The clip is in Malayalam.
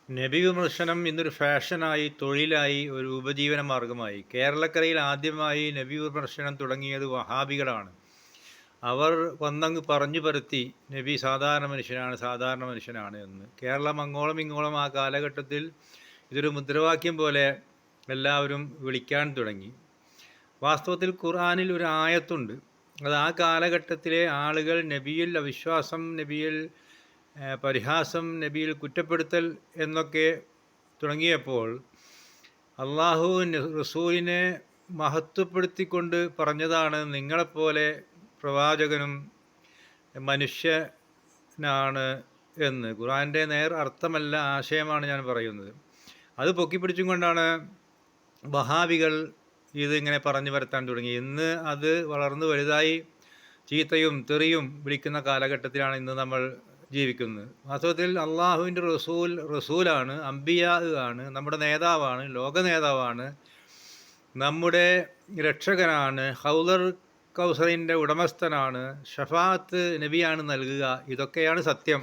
നബി വിമർശനം ഇന്നൊരു ഫാഷനായി, തൊഴിലായി, ഒരു ഉപജീവന മാർഗമായി. കേരളക്കരയിൽ ആദ്യമായി നബി വിമർശനം തുടങ്ങിയത് വഹാബികളാണ്. അവർ വന്നങ്ങ് പറഞ്ഞു പരത്തി നബി സാധാരണ മനുഷ്യനാണ്, സാധാരണ മനുഷ്യനാണ് എന്ന്. കേരളം അങ്ങോളം ഇങ്ങോളം ആ കാലഘട്ടത്തിൽ ഇതൊരു മുദ്രാവാക്യം പോലെ എല്ലാവരും വിളിക്കാൻ തുടങ്ങി. വാസ്തവത്തിൽ ഖുർആനിൽ ഒരു ആയത്തുണ്ട്. അത് ആ കാലഘട്ടത്തിലെ ആളുകൾ നബിയിൽ അവിശ്വാസം, നബിയിൽ പരിഹാസം, നബിയിൽ കുറ്റപ്പെടുത്തൽ എന്നൊക്കെ തുടങ്ങിയപ്പോൾ അള്ളാഹു റസൂലിനെ മഹത്വപ്പെടുത്തിക്കൊണ്ട് പറഞ്ഞതാണ്, നിങ്ങളെപ്പോലെ പ്രവാചകനും മനുഷ്യനാണ് എന്ന്. ഖുർആൻ്റെ നേർ അർത്ഥമല്ല, ആശയമാണ് ഞാൻ പറയുന്നത്. അത് പൊക്കിപ്പിടിച്ചും കൊണ്ടാണ് വഹാബികൾ ഇതിങ്ങനെ പറഞ്ഞു വരുത്താൻ തുടങ്ങി. ഇന്ന് അത് വളർന്നു വലുതായി ചീത്തയും തെറിയും വിളിക്കുന്ന കാലഘട്ടത്തിലാണ് ഇന്ന് നമ്മൾ ജീവിക്കുന്നത്. വാസ്തവത്തിൽ അള്ളാഹുവിൻ്റെ റസൂലാണ്, അംബിയാ ആണ്, നമ്മുടെ നേതാവാണ്, ലോക നേതാവാണ്, നമ്മുടെ രക്ഷകനാണ്, ഹൗദർ കൗസറിൻ്റെ ഉടമസ്ഥനാണ്, ഷഫാത്ത് നബിയാണ് നൽകുക. ഇതൊക്കെയാണ് സത്യം.